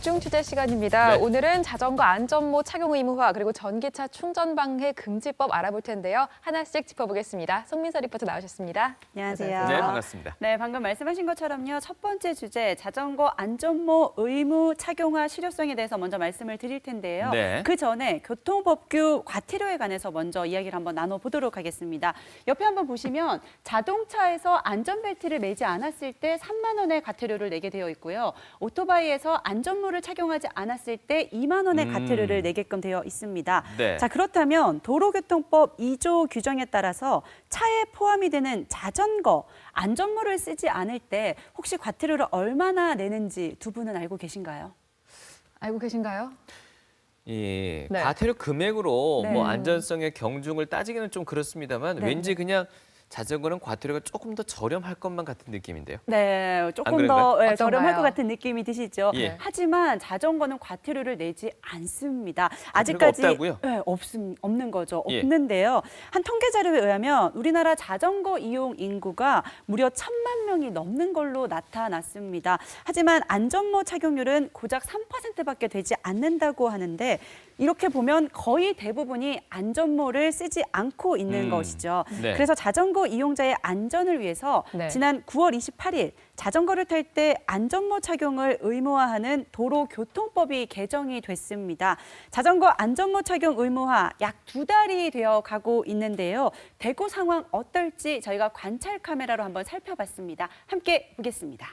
집중 취재 시간입니다. 네. 오늘은 자전거 안전모 착용 의무화 그리고 전기차 충전 방해 금지법 알아볼 텐데요. 하나씩 짚어보겠습니다. 송민서 리포터 나오셨습니다. 안녕하세요. 네, 반갑습니다. 네, 방금 말씀하신 것처럼요. 첫 번째 주제 자전거 안전모 의무 착용화 실효성에 대해서 먼저 말씀을 드릴 텐데요. 네. 그 전에 교통법규 과태료에 관해서 먼저 이야기를 한번 나눠보도록 하겠습니다. 옆에 한번 보시면 자동차에서 안전벨트를 매지 않았을 때 3만 원의 과태료를 내게 되어 있고요. 오토바이에서 안전모를 착용하지 않았을 때 2만 원의 과태료를 내게끔 되어 있습니다. 네. 자, 그렇다면 도로교통법 2조 규정에 따라서 차에 포함이 되는 자전거 안전모를 쓰지 않을 때 혹시 과태료를 얼마나 내는지 두 분은 알고 계신가요? 알고 계신가요? 이 네. 과태료 금액으로 네. 뭐 안전성의 경중을 따지기는 좀 그렇습니다만 네. 왠지 그냥 자전거는 과태료가 조금 더 저렴할 것만 같은 느낌인데요. 네, 조금 그런가요? 더 어떤가요? 저렴할 것 같은 느낌이 드시죠? 예. 하지만 자전거는 과태료를 내지 않습니다. 과태료가 아직까지 없다고요? 네, 없는 거죠. 예. 없는데요. 한 통계 자료에 의하면 우리나라 자전거 이용 인구가 무려 1,000만 명이 넘는 걸로 나타났습니다. 하지만 안전모 착용률은 고작 3%밖에 되지 않는다고 하는데 이렇게 보면 거의 대부분이 안전모를 쓰지 않고 있는 것이죠. 네. 그래서 자전거 이용자의 안전을 위해서 네. 지난 9월 28일 자전거를 탈 때 안전모 착용을 의무화하는 도로교통법이 개정이 됐습니다. 자전거 안전모 착용 의무화 약 2달이 되어 가고 있는데요. 대구 상황 어떨지 저희가 관찰 카메라로 한번 살펴봤습니다. 함께 보겠습니다.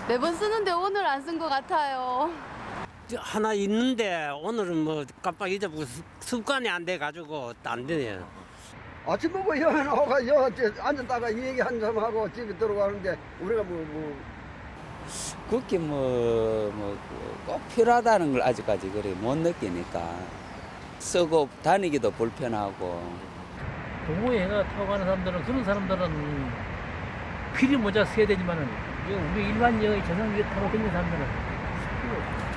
매번 쓰는데 오늘 안 쓴 것 같아요. 하나 있는데 오늘은 뭐 깜빡 잊어보고 습관이 안 돼가지고 안 되네요. 아침 먹고 여 나와가 여 앉았다가 얘기 한잔 하고 집에 들어가는데 우리가 그렇게 꼭 필요하다는 걸 아직까지 그래 못 느끼니까 쓰고 다니기도 불편하고. 동호회나 타고 가는 사람들은 그런 사람들은 필히 모자 써야 되지만은 우리 일반 여의 자전거 타고 다니는 사람들은 필요 없어요.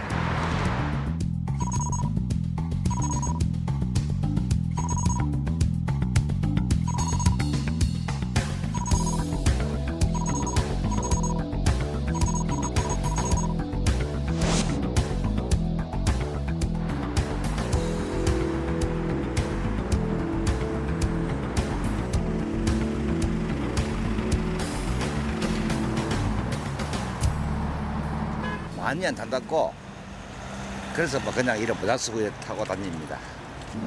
많이 안 탄다고 그래서 뭐 그냥 이런 모자 쓰고 타고 다닙니다.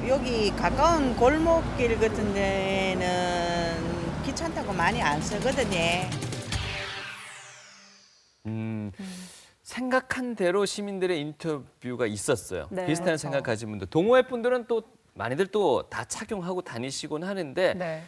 여기 가까운 골목길 같은 데는 귀찮다고 많이 안 쓰거든요. 생각한 대로 시민들의 인터뷰가 있었어요. 네, 비슷한 그렇죠. 생각 가진 분들. 동호회 분들은 또 많이들 또 다 착용하고 다니시곤 하는데 네.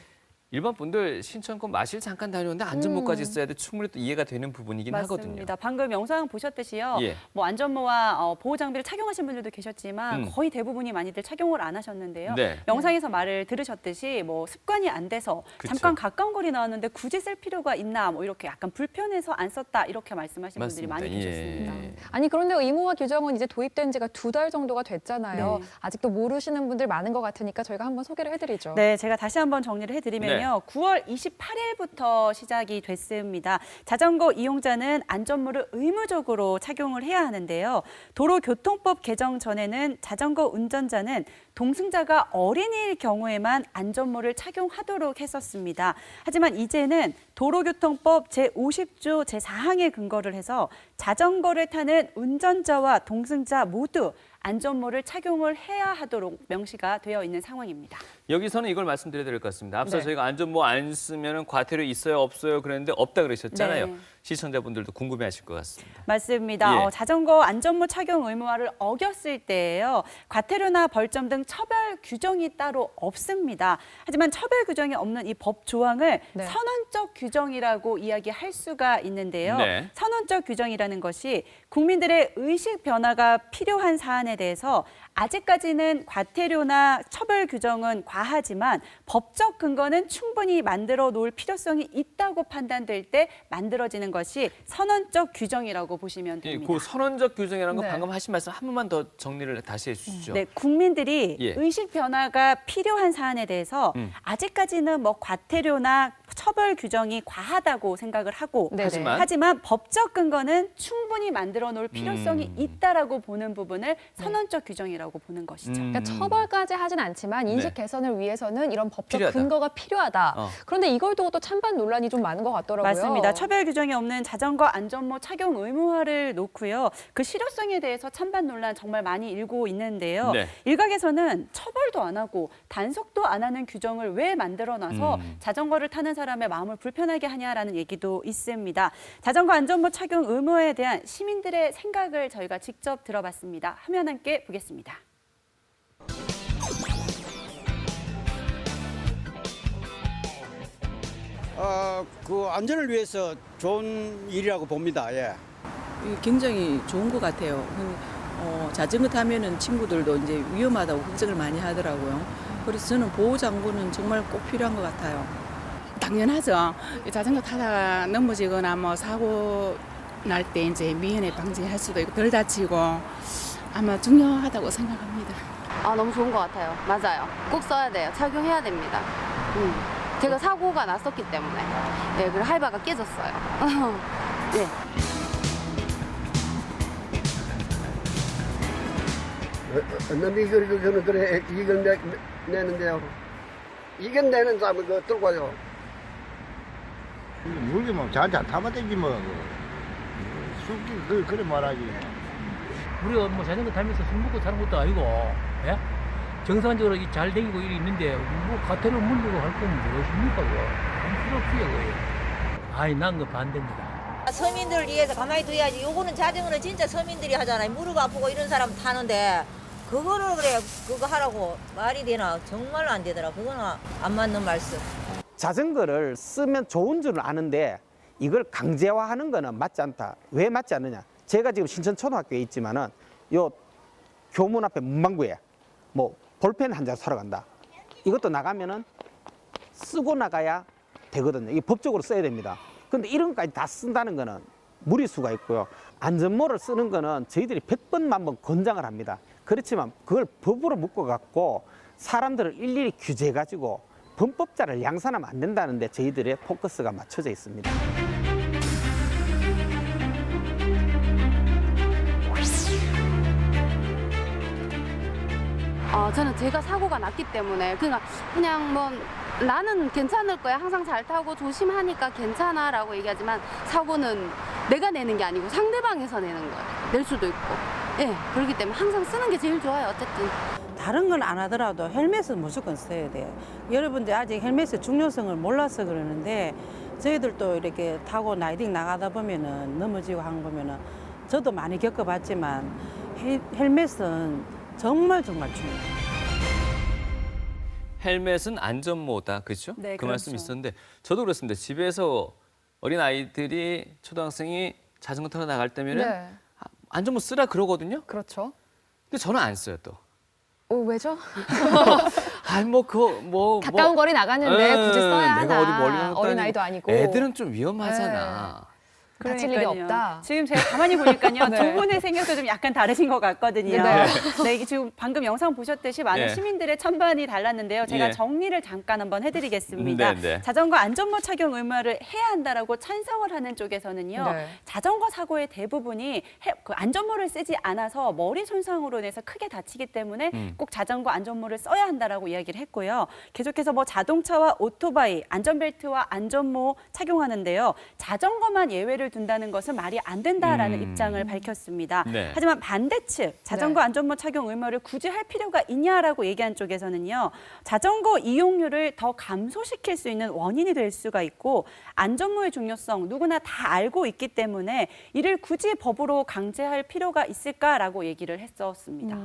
일반 분들 신청권 마실 잠깐 다녀오는데 안전모까지 써야 돼 충분히 또 이해가 되는 부분이긴 하거든요. 맞습니다. 방금 영상 보셨듯이요. 예. 뭐 안전모와 보호 장비를 착용하신 분들도 계셨지만 거의 대부분이 많이들 착용을 안 하셨는데요. 네. 영상에서 말을 들으셨듯이 뭐 습관이 안 돼서 그쵸. 잠깐 가까운 거리 나왔는데 굳이 쓸 필요가 있나 뭐 이렇게 약간 불편해서 안 썼다 이렇게 말씀하신 분들이 맞습니다. 많이 예. 계셨습니다. 아니 그런데 의무화 규정은 이제 도입된 지가 2달 정도가 됐잖아요. 네. 아직도 모르시는 분들 많은 것 같으니까 저희가 한번 소개를 해드리죠. 네, 제가 다시 한번 정리를 해드리면요. 9월 28일부터 시작이 됐습니다. 자전거 이용자는 안전모를 의무적으로 착용을 해야 하는데요. 도로교통법 개정 전에는 자전거 운전자는 동승자가 어린이일 경우에만 안전모를 착용하도록 했었습니다. 하지만 이제는 도로교통법 제50조 제4항에 근거를 해서 자전거를 타는 운전자와 동승자 모두 안전모를 착용을 해야 하도록 명시가 되어 있는 상황입니다. 여기서는 이걸 말씀드려야 될 것 같습니다. 앞서 네. 저희가 안전모 안 쓰면 과태료 있어요 없어요 그랬는데 없다 그러셨잖아요. 네. 시청자분들도 궁금해하실 것 같습니다. 맞습니다. 예. 자전거 안전모 착용 의무화를 어겼을 때예요. 과태료나 벌점 등 처벌 규정이 따로 없습니다. 하지만 처벌 규정이 없는 이 법 조항을 네. 선언적 규정이라고 이야기할 수가 있는데요. 네. 선언적 규정이라는 것이 국민들의 의식 변화가 필요한 사안에 대해서 아직까지는 과태료나 처벌 규정은 과하지만 법적 근거는 충분히 만들어 놓을 필요성이 있다고 판단될 때 만들어지는 것이 선언적 규정이라고 보시면 예, 됩니다. 그 선언적 규정이라는 건 네. 방금 하신 말씀 한 번만 더 정리를 다시 해주시죠. 네, 국민들이 예. 의식 변화가 필요한 사안에 대해서 아직까지는 뭐 과태료나 처벌 규정이 과하다고 생각을 하고 네네. 하지만 법적 근거는 충분히 만들어 놓을 필요성이 있다라고 보는 부분을 선언적 규정이라고 보는 것이죠. 그러니까 처벌까지 하진 않지만 인식 네. 개선을 위해서는 이런 법적 필요하다. 근거가 필요하다. 어. 그런데 이걸 두고 또 찬반 논란이 좀 많은 것 같더라고요. 맞습니다. 처벌 규정이 없는 자전거 안전모 착용 의무화를 놓고요. 그 실효성에 대해서 찬반 논란 정말 많이 일고 있는데요. 네. 일각에서는 처벌도 안 하고 단속도 안 하는 규정을 왜 만들어놔서 자전거를 타는 사람의 마음을 불편하게 하냐라는 얘기도 있습니다. 자전거 안전모 착용 의무화에 대한 시민들의 생각을 저희가 직접 들어봤습니다. 화면 함께 보겠습니다. 그 안전을 위해서 좋은 일이라고 봅니다. 예. 굉장히 좋은 것 같아요. 자전거 타면은 친구들도 이제 위험하다고 걱정을 많이 하더라고요. 그래서 저는 보호장구는 정말 꼭 필요한 것 같아요. 당연하죠. 자전거 타다가 넘어지거나 뭐 사고 날 때 이제 미연에 방지할 수도 있고 덜 다치고 아마 중요하다고 생각합니다. 아, 너무 좋은 것 같아요. 맞아요. 꼭 써야 돼요. 착용해야 됩니다. 제가 사고가 났었기 때문에. 네, 그리고 할바가 깨졌어요. 네. 남이 저는 그래 이걸 내는데요. 이건 내는 사람은 그 들고 와요. 물기면 잔잔 타면 되지 뭐. 숙기 그래 말하지. 우리가 뭐 자전거 타면서 술 먹고 타는 것도 아니고, 예? 정상적으로 잘 되고 일이 있는데 뭐 과태료 물리고 할 거면 무엇입니까 그거? 필요 없어요 그거. 아이 난 거 반대입니다. 서민들을 위해서 가만히 둬야지. 요거는 자전거는 진짜 서민들이 하잖아요. 무릎 아프고 이런 사람 타는데 그거를 그래 그거 하라고 말이 되나? 정말로 안 되더라. 그거는 안 맞는 말씀. 자전거를 쓰면 좋은 줄은 아는데 이걸 강제화하는 거는 맞지 않다. 왜 맞지 않느냐? 제가 지금 신천초등학교에 있지만은 요 교문 앞에 문방구에 뭐 볼펜 한 장 사러 간다. 이것도 나가면은 쓰고 나가야 되거든요. 이게 법적으로 써야 됩니다. 근데 이런 것까지 다 쓴다는 거는 무리수가 있고요. 안전모를 쓰는 거는 저희들이 100번 만번 권장을 합니다. 그렇지만 그걸 법으로 묶어갖고 사람들을 일일이 규제해가지고 범법자를 양산하면 안 된다는데 저희들의 포커스가 맞춰져 있습니다. 저는 제가 사고가 났기 때문에 그냥 뭐 나는 괜찮을 거야. 항상 잘 타고 조심하니까 괜찮아 라고 얘기하지만 사고는 내가 내는 게 아니고 상대방에서 내는 거예요. 낼 수도 있고. 예, 그렇기 때문에 항상 쓰는 게 제일 좋아요. 어쨌든. 다른 건 안 하더라도 헬멧은 무조건 써야 돼요. 여러분들 아직 헬멧의 중요성을 몰라서 그러는데 저희들도 이렇게 타고 라이딩 나가다 보면은 넘어지고 하는 거 보면은 저도 많이 겪어봤지만 헬멧은 정말 중요해요. 헬멧은 안전모다, 그렇죠? 네, 그 말씀 그렇죠. 있었는데 저도 그렇습니다. 집에서 어린 아이들이 초등학생이 자전거 타러 나갈 때면은 네. 안전모 쓰라 그러거든요. 그렇죠. 근데 저는 안 써요 또. 왜죠? 아니 뭐 그거 뭐 가까운 거리 나가는데 굳이 써야 하나. 내가 어디 멀리 가는 것도 어린 아니고. 아이도 아니고. 애들은 좀 위험하잖아. 다칠 일이 없다. 지금 제가 가만히 보니까요. 네. 두 분의 생각도 좀 약간 다르신 것 같거든요. 네. 네, 이게 지금 방금 영상 보셨듯이 많은 예. 시민들의 찬반이 달랐는데요. 제가 예. 정리를 잠깐 한번 해드리겠습니다. 네. 자전거 안전모 착용 의무화를 해야 한다라고 찬성을 하는 쪽에서는요. 네. 자전거 사고의 대부분이 그 안전모를 쓰지 않아서 머리 손상으로 인해서 크게 다치기 때문에 꼭 자전거 안전모를 써야 한다라고 이야기를 했고요. 계속해서 뭐 자동차와 오토바이 안전벨트와 안전모 착용하는데요. 자전거만 예외를 둔다는 것은 말이 안 된다라는 입장을 밝혔습니다. 네. 하지만 반대측 자전거 네. 안전모 착용 의무를 굳이 할 필요가 있냐라고 얘기한 쪽에서는요. 자전거 이용률을 더 감소시킬 수 있는 원인이 될 수가 있고 안전모의 중요성 누구나 다 알고 있기 때문에 이를 굳이 법으로 강제할 필요가 있을까라고 얘기를 했었습니다.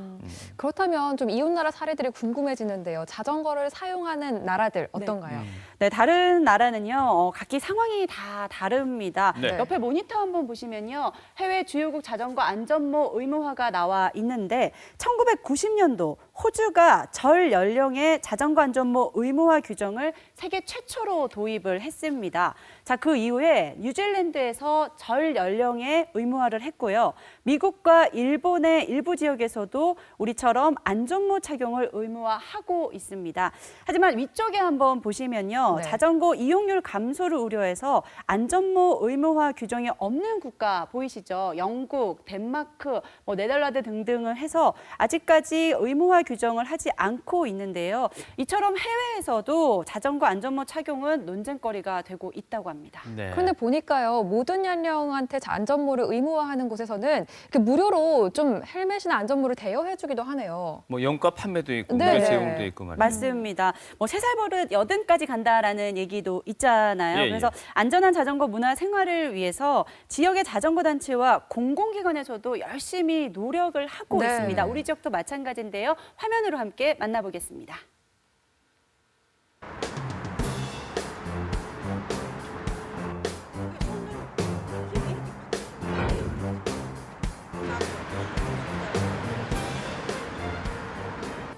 그렇다면 좀 이웃나라 사례들이 궁금해지는데요. 자전거를 사용하는 나라들 어떤가요? 네, 다른 나라는요. 각기 상황이 다 다릅니다. 네. 옆에 옆에 모니터 한번 보시면요. 해외 주요국 자전거 안전모 의무화가 나와 있는데 1990년도 호주가 절 연령의 자전거 안전모 의무화 규정을 세계 최초로 도입을 했습니다. 자, 그 이후에 뉴질랜드에서 절 연령의 의무화를 했고요. 미국과 일본의 일부 지역에서도 우리처럼 안전모 착용을 의무화하고 있습니다. 하지만 위쪽에 한번 보시면요. 네. 자전거 이용률 감소를 우려해서 안전모 의무화 규정이 없는 국가 보이시죠? 영국, 덴마크, 네덜란드 등등을 해서 아직까지 의무화 규정을 하지 않고 있는데요. 이처럼 해외에서도 자전거 안전모 착용은 논쟁거리가 되고 있다고 합니다. 네. 그런데 보니까요, 모든 연령한테 안전모를 의무화하는 곳에서는 이렇게 무료로 좀 헬멧이나 안전모를 대여해주기도 하네요. 뭐 연가 판매도 있고 네, 무료 네. 제공도 있고 말이죠. 맞습니다. 3살 버릇 80까지 간다라는 얘기도 있잖아요. 예, 예. 그래서 안전한 자전거 문화 생활을 위해서 지역의 자전거 단체와 공공기관에서도 열심히 노력을 하고 네. 있습니다. 우리 지역도 마찬가지인데요. 화면으로 함께 만나보겠습니다.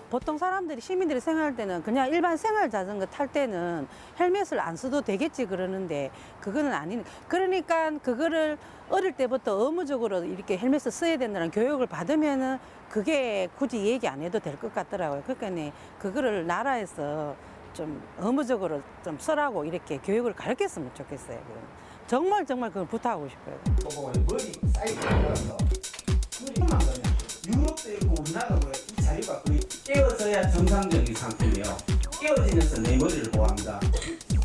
보통 사람들이 시민들이 생각할 때는 그냥 일반 생활 자전거 탈 때는 헬멧을 안 써도 되겠지 그러는데 그거는 아닌. 그러니까 그거를 어릴 때부터 의무적으로 이렇게 헬멧을 써야 된다는 교육을 받으면은 그게 굳이 얘기 안 해도 될 것 같더라고요. 그러니까 그거를 나라에서 좀 의무적으로 좀 쓰라고 이렇게 교육을 가르쳤으면 좋겠어요. 정말 그걸 부탁하고 싶어요. 머리 사이즈가 들어서 그만 그냥 유럽도 있고 우리나라도 그래 이 자리가 거의 깨어져야 정상적인 상태예요. 깨어지면서 내 머리를 보호합니다.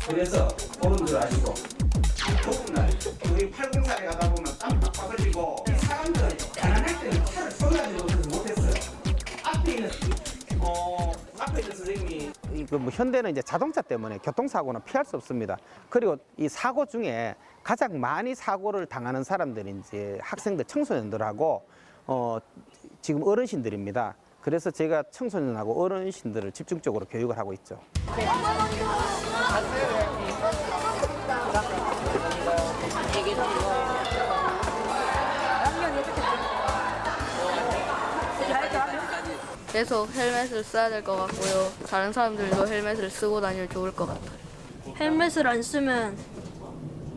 그래서 오른줄 아시고 더군날 우리 80살에 가다 보면 땀 팍팍 흘리고 이 사람들은 가난할 때는 차를 손가지고 못했어요. 앞에 있는 선생님이 현대는 이제 자동차 때문에 교통사고는 피할 수 없습니다. 그리고 이 사고 중에 가장 많이 사고를 당하는 사람들이 이제 학생들, 청소년들하고 지금 어르신들입니다. 그래서 제가 청소년하고 어르신들을 집중적으로 교육을 하고 있죠. 계속 헬멧을 써야 될 것 같고요. 다른 사람들도 헬멧을 쓰고 다니면 좋을 것 같아요. 헬멧을 안 쓰면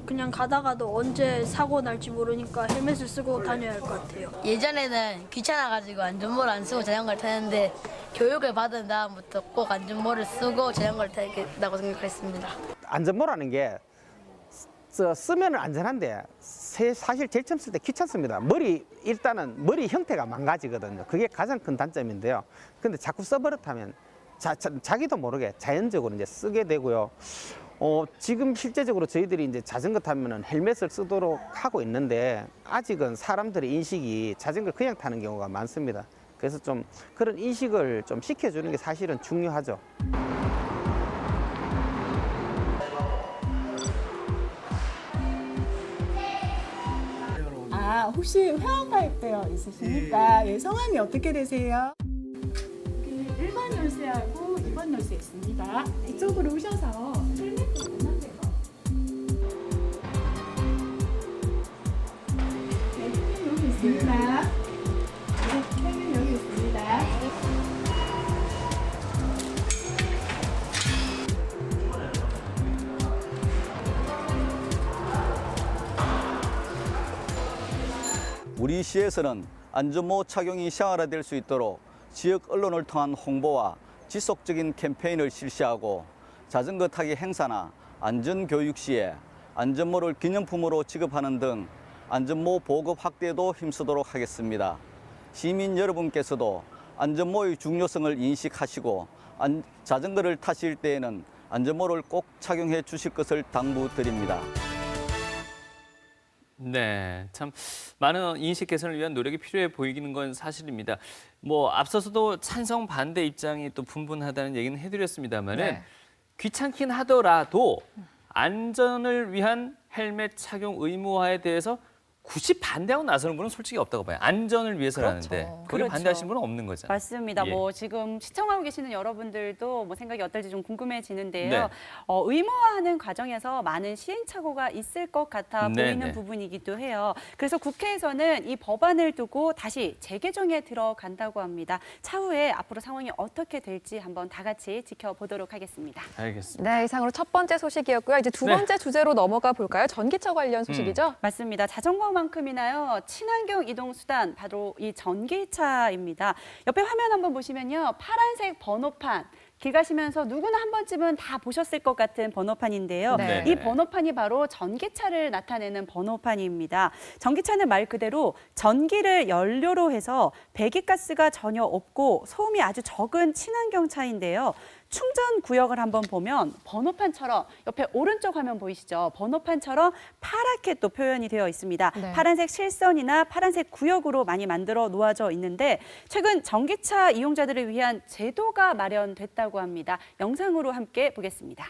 그냥 가다가도 언제 사고 날지 모르니까 헬멧을 쓰고 다녀야 할 것 같아요. 예전에는 귀찮아가지고 안전모를 안 쓰고 자전거를 타는데 교육을 받은 다음부터 꼭 안전모를 쓰고 자전거를 타야겠다고 생각했습니다. 안전모라는 게 쓰면 안전한데 사실 제일 처음 쓸 때 귀찮습니다. 일단은 머리 형태가 망가지거든요. 그게 가장 큰 단점인데요. 근데 자꾸 써버릇하면 자기도 모르게 자연적으로 이제 쓰게 되고요. 지금 실제적으로 저희들이 이제 자전거 타면은 헬멧을 쓰도록 하고 있는데 아직은 사람들의 인식이 자전거를 그냥 타는 경우가 많습니다. 그래서 좀 그런 인식을 좀 시켜주는 게 사실은 중요하죠. 혹시 회원가입되어 있으십니까? 예, 성함이 어떻게 되세요? 1번 열쇠하고 2번 열쇠 있습니다. 이쪽으로 오셔서 헬멧을 만나세요. 네, 헬멧 여기 있습니다. 네, 헬멧 여기 있습니다. 우리 시에서는 안전모 착용이 생활화될 수 있도록 지역 언론을 통한 홍보와 지속적인 캠페인을 실시하고 자전거 타기 행사나 안전교육 시에 안전모를 기념품으로 지급하는 등 안전모 보급 확대에도 힘쓰도록 하겠습니다. 시민 여러분께서도 안전모의 중요성을 인식하시고 자전거를 타실 때에는 안전모를 꼭 착용해 주실 것을 당부드립니다. 네, 참 많은 인식 개선을 위한 노력이 필요해 보이는 건 사실입니다. 앞서서도 찬성 반대 입장이 또 분분하다는 얘기는 해드렸습니다만은 네. 귀찮긴 하더라도 안전을 위한 헬멧 착용 의무화에 대해서 굳이 반대하고 나서는 분은 솔직히 없다고 봐요. 안전을 위해서라는데 그렇죠. 거기 반대하시는 분은 없는 거잖아요. 맞습니다. 예. 뭐 지금 시청하고 계시는 여러분들도 뭐 생각이 어떨지 좀 궁금해지는데요. 네. 의무화하는 과정에서 많은 시행착오가 있을 것 같아 네, 보이는 네. 부분이기도 해요. 그래서 국회에서는 이 법안을 두고 다시 재개정에 들어간다고 합니다. 차후에 앞으로 상황이 어떻게 될지 한번 다 같이 지켜보도록 하겠습니다. 알겠습니다. 네, 이상으로 첫 번째 소식이었고요. 이제 두 네. 번째 주제로 넘어가 볼까요? 전기차 관련 소식이죠? 맞습니다. 자전거만큼이나요. 친환경 이동 수단 바로 이 전기차입니다. 옆에 화면 한번 보시면요. 파란색 번호판. 길 가시면서 누구나 한 번쯤은 다 보셨을 것 같은 번호판인데요. 네. 이 번호판이 바로 전기차를 나타내는 번호판입니다. 전기차는 말 그대로 전기를 연료로 해서 배기가스가 전혀 없고 소음이 아주 적은 친환경 차인데요. 충전 구역을 한번 보면 번호판처럼 옆에 오른쪽 화면 보이시죠? 번호판처럼 파랗게 또 표현이 되어 있습니다. 네. 파란색 실선이나 파란색 구역으로 많이 만들어 놓아져 있는데 최근 전기차 이용자들을 위한 제도가 마련됐다고 합니다. 영상으로 함께 보겠습니다.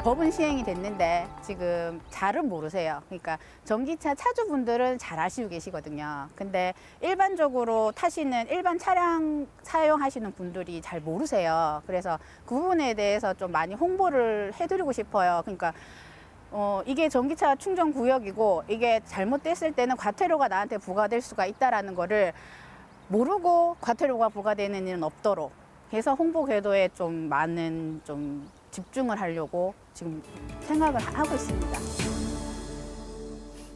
법은 시행이 됐는데 지금 잘은 모르세요. 그러니까 전기차 차주분들은 잘 아시고 계시거든요. 근데 일반적으로 타시는 일반 차량 사용하시는 분들이 잘 모르세요. 그래서 그 부분에 대해서 좀 많이 홍보를 해드리고 싶어요. 그러니까 이게 전기차 충전 구역이고 이게 잘못됐을 때는 과태료가 나한테 부과될 수가 있다라는 거를 모르고 과태료가 부과되는 일은 없도록 해서 홍보 궤도에 좀 많은 좀 집중을 하려고 지금 생각을 하고 있습니다.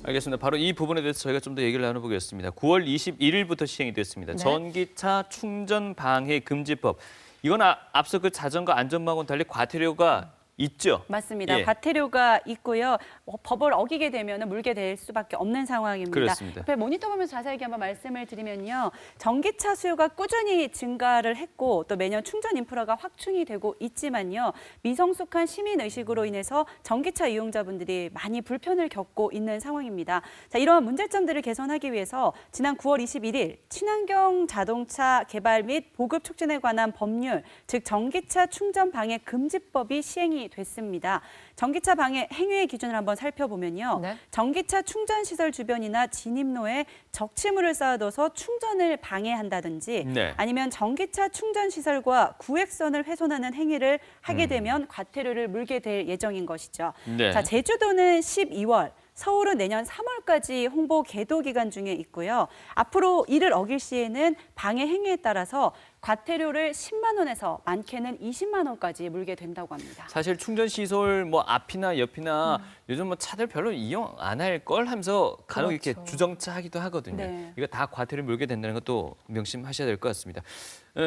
알겠습니다. 바로 이 부분에 대해서 저희가 좀 더 얘기를 나눠보겠습니다. 9월 21일부터 시행이 됐습니다. 네. 전기차 충전 방해 금지법. 이건 앞서 그 자전거 안전망하고는 달리 과태료가 있죠? 맞습니다. 예. 과태료가 있고요. 법을 어기게 되면 물게 될 수밖에 없는 상황입니다. 그렇습니다. 옆에 모니터 보면서 자세하게 한번 말씀을 드리면요. 전기차 수요가 꾸준히 증가를 했고 또 매년 충전 인프라가 확충이 되고 있지만요. 미성숙한 시민의식으로 인해서 전기차 이용자분들이 많이 불편을 겪고 있는 상황입니다. 자, 이러한 문제점들을 개선하기 위해서 지난 9월 21일 친환경 자동차 개발 및 보급 촉진에 관한 법률, 즉 전기차 충전 방해 금지법이 시행이 됐습니다. 전기차 방해 행위의 기준을 한번 살펴보면요. 네. 전기차 충전 시설 주변이나 진입로에 적치물을 쌓아둬서 충전을 방해한다든지 네. 아니면 전기차 충전 시설과 구획선을 훼손하는 행위를 하게 되면 과태료를 물게 될 예정인 것이죠. 네. 자, 제주도는 12월, 서울은 내년 3월까지 홍보 계도 기간 중에 있고요. 앞으로 이를 어길 시에는 방해 행위에 따라서 과태료를 10만 원에서 많게는 20만 원까지 물게 된다고 합니다. 사실 충전 시설 뭐 앞이나 옆이나 요즘 뭐 차들 별로 이용 안 할 걸 하면서 간혹 이렇게 그렇죠. 주정차 하기도 하거든요. 네. 이거 다 과태료 물게 된다는 것도 명심하셔야 될 것 같습니다.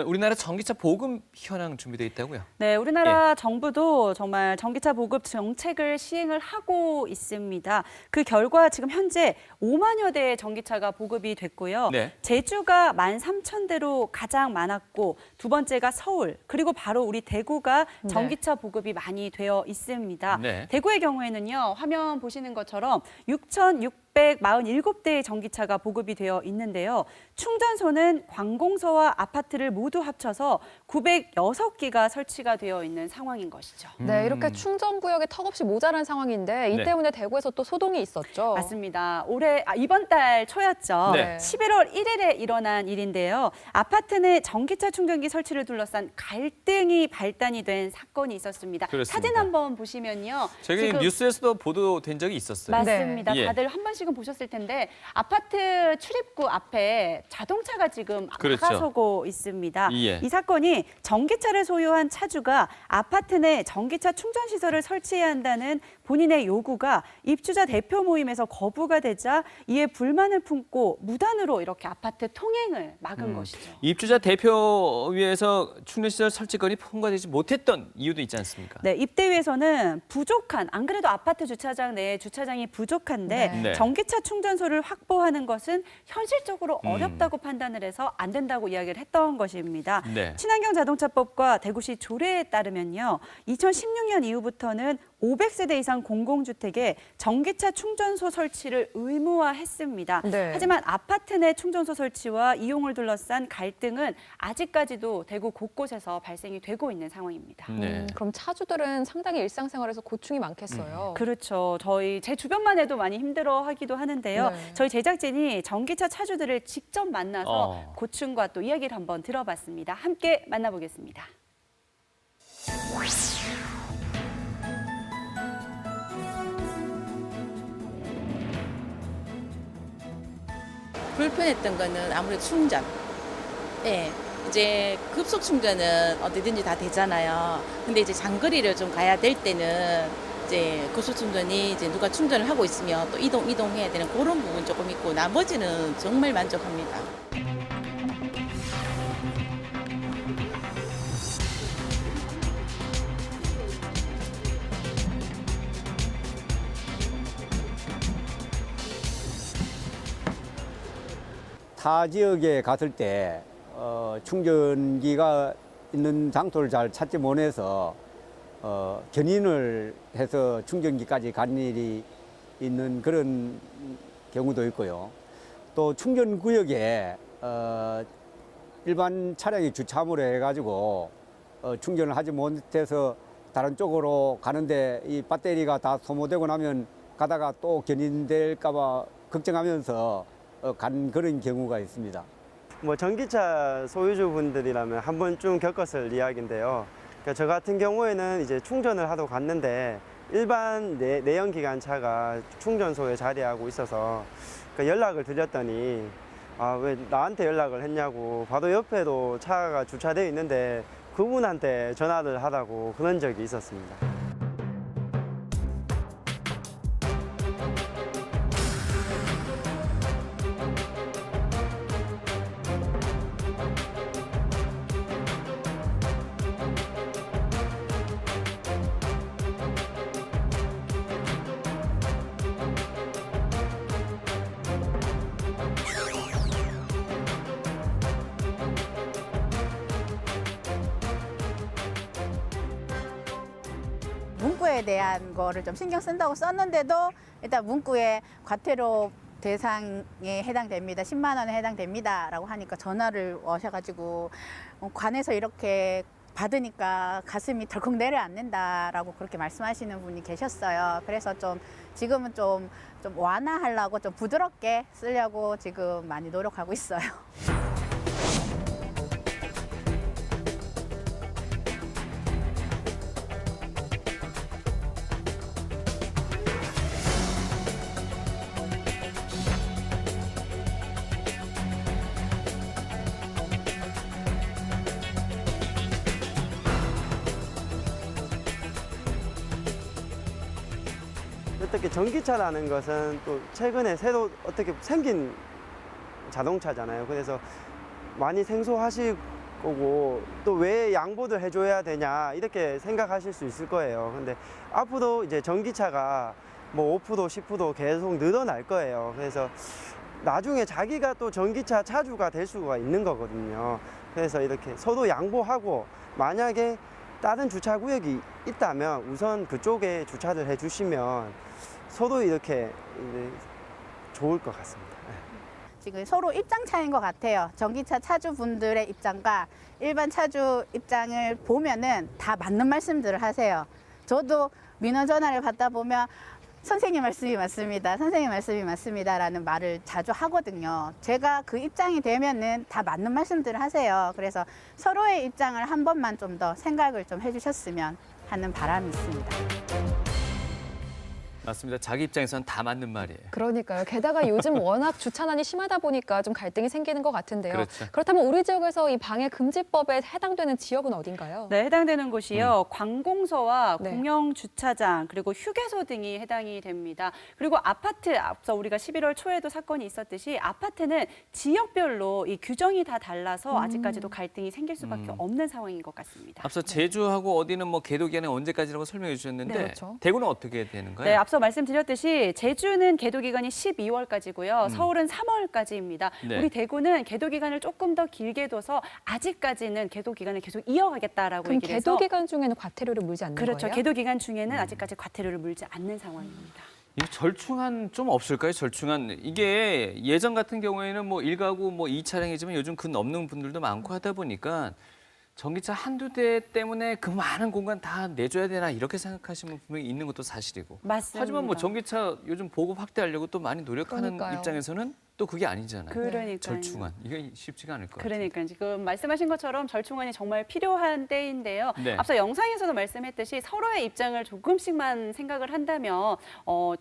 우리나라 전기차 보급 현황 준비되어 있다고요? 네, 우리나라 정부도 정말 전기차 보급 정책을 시행을 하고 있습니다. 그 결과 지금 현재 5만여 대의 전기차가 보급이 됐고요. 네. 제주가 13,000대로 가장 많았고 두 번째가 서울, 그리고 바로 우리 대구가 전기차 보급이 많이 되어 있습니다. 네. 대구의 경우에는요, 화면 보시는 것처럼 6,647대의 전기차가 보급이 되어 있는데요. 충전소는 관공서와 아파트를 모두 합쳐서 906기가 설치가 되어 있는 상황인 것이죠. 네, 이렇게 충전 구역에 턱없이 모자란 상황인데 이 네. 때문에 대구에서 또 소동이 있었죠. 맞습니다. 이번 달 초였죠. 네. 11월 1일에 일어난 일인데요. 아파트 내 전기차 충전기 설치를 둘러싼 갈등이 발단이 된 사건이 있었습니다. 그렇습니다. 사진 한번 보시면요. 저희 지금 뉴스에서도 보도된 적이 있었어요. 맞습니다. 예. 다들 한 번씩 번씩은 보셨을 텐데 아파트 출입구 앞에 자동차가 지금 그렇죠. 막아서고 있습니다. 예. 이 사건이 전기차를 소유한 차주가 아파트 내 전기차 충전 시설을 설치해야 한다는 본인의 요구가 입주자 대표 모임에서 거부가 되자 이에 불만을 품고 무단으로 이렇게 아파트 통행을 막은 것이죠. 입주자 대표위에서 충전시설 설치건이 통과되지 못했던 이유도 있지 않습니까? 네, 입대위에서는 부족한, 안 그래도 아파트 주차장 내에 주차장이 부족한데 네. 전기차 충전소를 확보하는 것은 현실적으로 어렵다고 판단을 해서 안 된다고 이야기를 했던 것입니다. 네. 친환경 자동차법과 대구시 조례에 따르면요. 2016년 이후부터는 500세대 이상 공공주택에 전기차 충전소 설치를 의무화했습니다. 네. 하지만 아파트 내 충전소 설치와 이용을 둘러싼 갈등은 아직까지도 대구 곳곳에서 발생이 되고 있는 상황입니다. 네. 그럼 차주들은 상당히 일상생활에서 고충이 많겠어요. 그렇죠. 제 주변만 해도 많이 힘들어하기도 하는데요. 네. 저희 제작진이 전기차 차주들을 직접 만나서 어. 고충과 또 이야기를 한번 들어봤습니다. 함께 만나보겠습니다. 불편했던 거는 아무래도 충전. 예. 이제 급속 충전은 어디든지 다 되잖아요. 근데 이제 장거리를 좀 가야 될 때는 이제 급속 충전이 이제 누가 충전을 하고 있으면 또 이동해야 되는 그런 부분 조금 있고 나머지는 정말 만족합니다. 타 지역에 갔을 때 충전기가 있는 장소를 잘 찾지 못해서 견인을 해서 충전기까지 간 일이 있는 그런 경우도 있고요. 또 충전 구역에 일반 차량이 주차함으로 해가지고 충전을 하지 못해서 다른 쪽으로 가는데 이 배터리가 다 소모되고 나면 가다가 또 견인될까봐 걱정하면서 간 그런 경우가 있습니다. 뭐 전기차 소유주분들이라면 한 번쯤 겪었을 이야기인데요. 그러니까 저 같은 경우에는 이제 충전을 하러 갔는데 일반 내연기관차가 충전소에 자리하고 있어서 그러니까 연락을 드렸더니 왜 나한테 연락을 했냐고 바로 옆에도 차가 주차되어 있는데 그분한테 전화를 하라고 그런 적이 있었습니다. 문구에 대한 거를 좀 신경 쓴다고 썼는데도 일단 문구에 과태료 대상에 해당됩니다. 10만 원에 해당됩니다라고 하니까 전화를 오셔가지고 관에서 이렇게 받으니까 가슴이 덜컥 내려앉는다라고 그렇게 말씀하시는 분이 계셨어요. 그래서 좀 지금은 좀 완화하려고 좀 부드럽게 쓰려고 지금 많이 노력하고 있어요. 어떻게 전기차라는 것은 또 최근에 새로 어떻게 생긴 자동차잖아요. 그래서 많이 생소하실 거고 또 왜 양보를 해줘야 되냐 이렇게 생각하실 수 있을 거예요. 근데 앞으로 이제 전기차가 뭐 5%, 10% 계속 늘어날 거예요. 그래서 나중에 자기가 또 전기차 차주가 될 수가 있는 거거든요. 그래서 이렇게 서로 양보하고 만약에 다른 주차 구역이 있다면 우선 그쪽에 주차를 해주시면 서로 이렇게 좋을 것 같습니다. 지금 서로 입장 차이인 것 같아요. 전기차 차주분들의 입장과 일반 차주 입장을 보면은 다 맞는 말씀들을 하세요. 저도 민원 전화를 받다 보면 선생님 말씀이 맞습니다. 선생님 말씀이 맞습니다라는 말을 자주 하거든요. 제가 그 입장이 되면은 다 맞는 말씀들을 하세요. 그래서 서로의 입장을 한 번만 좀 더 생각을 좀 해주셨으면 하는 바람이 있습니다. 맞습니다. 자기 입장에서는 다 맞는 말이에요. 그러니까요. 게다가 요즘 워낙 주차난이 심하다 보니까 좀 갈등이 생기는 것 같은데요. 그렇죠. 그렇다면 우리 지역에서 이 방해 금지법에 해당되는 지역은 어딘가요? 네, 해당되는 곳이요. 관공서와 네. 공영 주차장 그리고 휴게소 등이 해당이 됩니다. 그리고 아파트 앞서 우리가 11월 초에도 사건이 있었듯이 아파트는 지역별로 이 규정이 다 달라서 아직까지도 갈등이 생길 수밖에 없는 상황인 것 같습니다. 앞서 제주하고 어디는 뭐 계도 기간이 언제까지라고 설명해 주셨는데 네, 그렇죠. 대구는 어떻게 되는가요? 네, 앞서 말씀드렸듯이 제주는 계도 기간이 12월까지고요. 서울은 3월까지입니다. 네. 우리 대구는 계도 기간을 조금 더 길게 둬서 아직까지는 계도 기간을 계속 이어가겠다라고 그럼 얘기를 해서 계도 기간 중에는 과태료를 물지 않는 그렇죠. 거예요? 계도 기간 중에는 아직까지 과태료를 물지 않는 상황입니다. 이 절충안 좀 없을까요? 절충안. 이게 예전 같은 경우에는 뭐 1가구 뭐 2차량이지만 요즘 그 넘는 분들도 많고 하다 보니까 전기차 한두 대 때문에 그 많은 공간 다 내줘야 되나 이렇게 생각하시는 분이 있는 것도 사실이고. 맞습니다. 하지만 뭐 전기차 요즘 보급 확대하려고 또 많이 노력하는 그러니까요. 입장에서는 또 그게 아니잖아요. 그러니까요. 절충안. 이게 쉽지가 않을 것 같아요. 그러니까 지금 말씀하신 것처럼 절충안이 정말 필요한 때인데요. 네. 앞서 영상에서도 말씀했듯이 서로의 입장을 조금씩만 생각을 한다면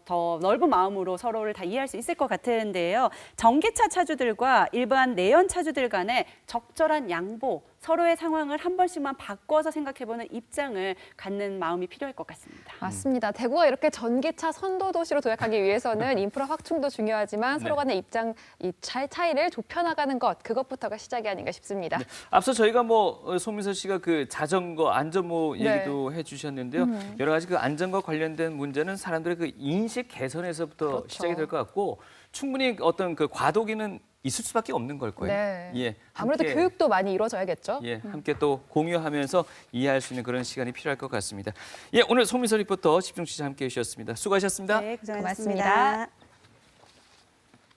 더 넓은 마음으로 서로를 다 이해할 수 있을 것 같은데요. 전기차 차주들과 일반 내연 차주들 간의 적절한 양보, 서로의 상황을 한 번씩만 바꿔서 생각해보는 입장을 갖는 마음이 필요할 것 같습니다. 맞습니다. 대구가 이렇게 전기차 선도 도시로 도약하기 위해서는 인프라 확충도 중요하지만 서로 간의 입장 이 차이를 좁혀나가는 것 그것부터가 시작이 아닌가 싶습니다. 네. 앞서 저희가 뭐 송민서 씨가 그 자전거 안전모 얘기도 해주셨는데요. 여러 가지 그 안전과 관련된 문제는 사람들의 그 인식 개선에서부터 그렇죠. 시작이 될 것 같고 충분히 어떤 그 과도기는 있을 수밖에 없는 걸 거예요. 네. 예, 아무래도 함께, 교육도 많이 이루어져야겠죠. 예, 함께 또 공유하면서 이해할 수 있는 그런 시간이 필요할 것 같습니다. 예, 오늘 송민서 리포터 집중 취재 함께 해주셨습니다. 수고하셨습니다. 네, 고맙습니다.